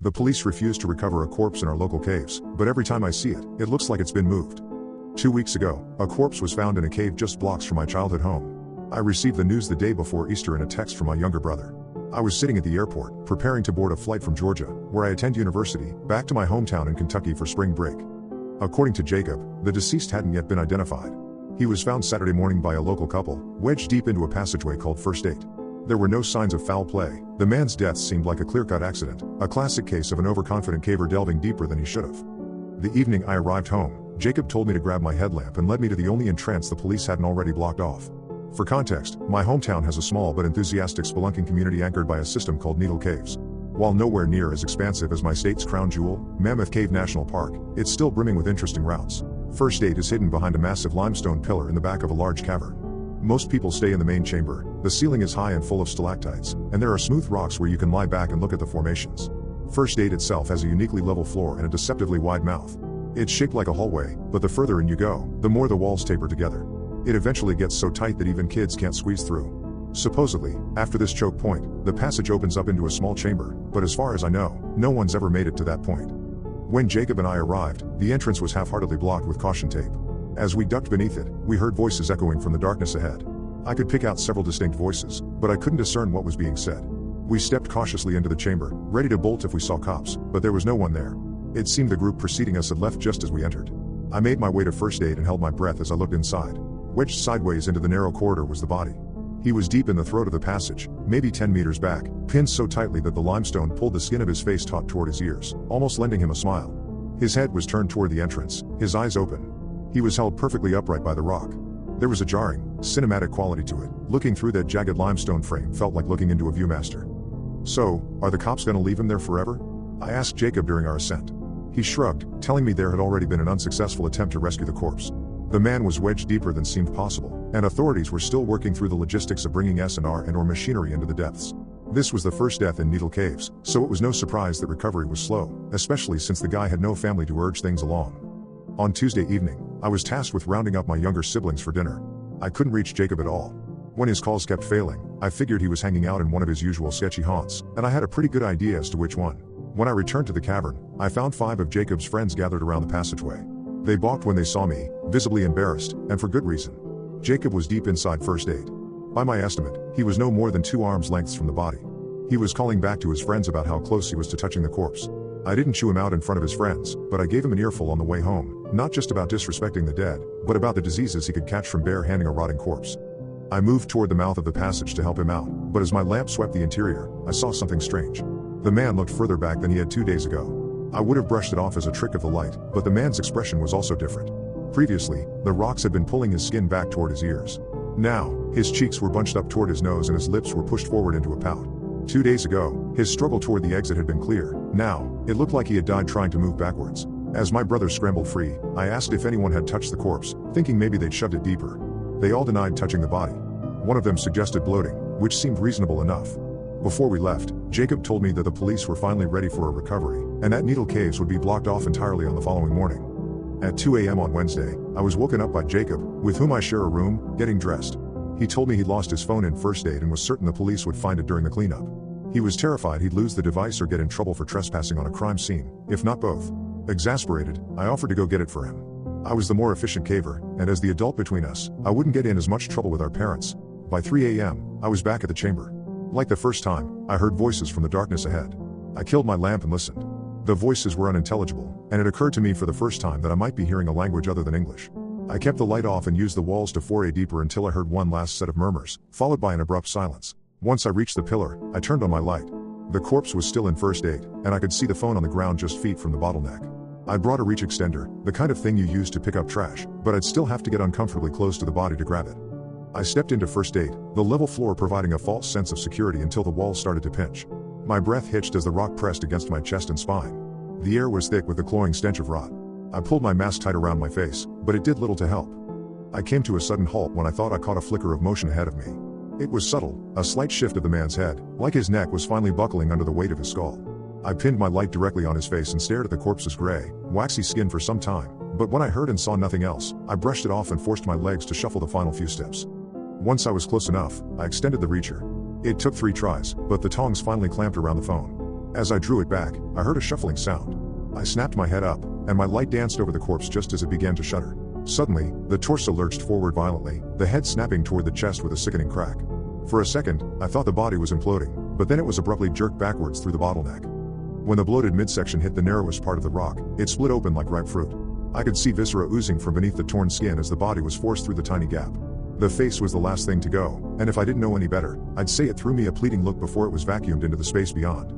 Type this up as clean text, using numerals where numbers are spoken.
The police refuse to recover a corpse in our local caves, but every time I see it, it looks like it's been moved. 2 weeks ago, a corpse was found in a cave just blocks from my childhood home. I received the news the day before Easter in a text from my younger brother. I was sitting at the airport, preparing to board a flight from Georgia, where I attend university, back to my hometown in Kentucky for spring break. According to Jacob, the deceased hadn't yet been identified. He was found Saturday morning by a local couple, wedged deep into a passageway called First Date. There were no signs of foul play. The man's death seemed like a clear-cut accident, a classic case of an overconfident caver delving deeper than he should have. The evening I arrived home, Jacob told me to grab my headlamp and led me to the only entrance the police hadn't already blocked off. For context, my hometown has a small but enthusiastic spelunking community anchored by a system called Needle Caves. While nowhere near as expansive as my state's crown jewel, Mammoth Cave National Park, it's still brimming with interesting routes. First Date is hidden behind a massive limestone pillar in the back of a large cavern. Most people stay in the main chamber. The ceiling is high and full of stalactites, and there are smooth rocks where you can lie back and look at the formations. First Date itself has a uniquely level floor and a deceptively wide mouth. It's shaped like a hallway, but the further in you go, the more the walls taper together. It eventually gets so tight that even kids can't squeeze through. Supposedly, after this choke point, the passage opens up into a small chamber, but as far as I know, no one's ever made it to that point. When Jacob and I arrived, the entrance was half-heartedly blocked with caution tape. As we ducked beneath it, we heard voices echoing from the darkness ahead. I could pick out several distinct voices, but I couldn't discern what was being said. We stepped cautiously into the chamber, ready to bolt if we saw cops, but there was no one there. It seemed the group preceding us had left just as we entered. I made my way to First Date and held my breath as I looked inside. Wedged sideways into the narrow corridor was the body. He was deep in the throat of the passage, maybe 10 meters back, pinned so tightly that the limestone pulled the skin of his face taut toward his ears, almost lending him a smile. His head was turned toward the entrance, his eyes open. He was held perfectly upright by the rock. There was a jarring, cinematic quality to it. Looking through that jagged limestone frame felt like looking into a Viewmaster. So, are the cops gonna leave him there forever? I asked Jacob during our ascent. He shrugged, telling me there had already been an unsuccessful attempt to rescue the corpse. The man was wedged deeper than seemed possible, and authorities were still working through the logistics of bringing S&R and/or machinery into the depths. This was the first death in Needle Caves, so it was no surprise that recovery was slow, especially since the guy had no family to urge things along. On Tuesday evening, I was tasked with rounding up my younger siblings for dinner. I couldn't reach Jacob at all. When his calls kept failing, I figured he was hanging out in one of his usual sketchy haunts, and I had a pretty good idea as to which one. When I returned to the cavern, I found 5 of Jacob's friends gathered around the passageway. They balked when they saw me, visibly embarrassed, and for good reason. Jacob was deep inside First Date. By my estimate, he was no more than 2 arms lengths from the body. He was calling back to his friends about how close he was to touching the corpse. I didn't chew him out in front of his friends, but I gave him an earful on the way home, not just about disrespecting the dead, but about the diseases he could catch from bare-handing a rotting corpse. I moved toward the mouth of the passage to help him out, but as my lamp swept the interior, I saw something strange. The man looked further back than he had 2 days ago. I would have brushed it off as a trick of the light, but the man's expression was also different. Previously, the rocks had been pulling his skin back toward his ears. Now, his cheeks were bunched up toward his nose and his lips were pushed forward into a pout. 2 days ago, his struggle toward the exit had been clear. Now, it looked like he had died trying to move backwards. As my brother scrambled free, I asked if anyone had touched the corpse, thinking maybe they'd shoved it deeper. They all denied touching the body. One of them suggested bloating, which seemed reasonable enough. Before we left, Jacob told me that the police were finally ready for a recovery, and that Needle Caves would be blocked off entirely on the following morning. At 2 a.m. on Wednesday, I was woken up by Jacob, with whom I share a room, getting dressed. He told me he'd lost his phone in First Date and was certain the police would find it during the cleanup. He was terrified he'd lose the device or get in trouble for trespassing on a crime scene, if not both. Exasperated, I offered to go get it for him. I was the more efficient caver, and as the adult between us, I wouldn't get in as much trouble with our parents. By 3 a.m., I was back at the chamber. Like the first time, I heard voices from the darkness ahead. I killed my lamp and listened. The voices were unintelligible, and it occurred to me for the first time that I might be hearing a language other than English. I kept the light off and used the walls to foray deeper until I heard one last set of murmurs, followed by an abrupt silence. Once I reached the pillar, I turned on my light. The corpse was still in First Date, and I could see the phone on the ground just feet from the bottleneck. I brought a reach extender, the kind of thing you use to pick up trash, but I'd still have to get uncomfortably close to the body to grab it. I stepped into First Date, the level floor providing a false sense of security until the walls started to pinch. My breath hitched as the rock pressed against my chest and spine. The air was thick with the cloying stench of rot. I pulled my mask tight around my face, but it did little to help. I came to a sudden halt when I thought I caught a flicker of motion ahead of me. It was subtle, a slight shift of the man's head, like his neck was finally buckling under the weight of his skull. I pinned my light directly on his face and stared at the corpse's gray, waxy skin for some time, but when I heard and saw nothing else, I brushed it off and forced my legs to shuffle the final few steps. Once I was close enough, I extended the reacher. It took 3 tries, but the tongs finally clamped around the phone. As I drew it back, I heard a shuffling sound. I snapped my head up, and my light danced over the corpse just as it began to shudder. Suddenly, the torso lurched forward violently, the head snapping toward the chest with a sickening crack. For a second, I thought the body was imploding, but then it was abruptly jerked backwards through the bottleneck. When the bloated midsection hit the narrowest part of the rock, it split open like ripe fruit. I could see viscera oozing from beneath the torn skin as the body was forced through the tiny gap. The face was the last thing to go, and if I didn't know any better, I'd say it threw me a pleading look before it was vacuumed into the space beyond.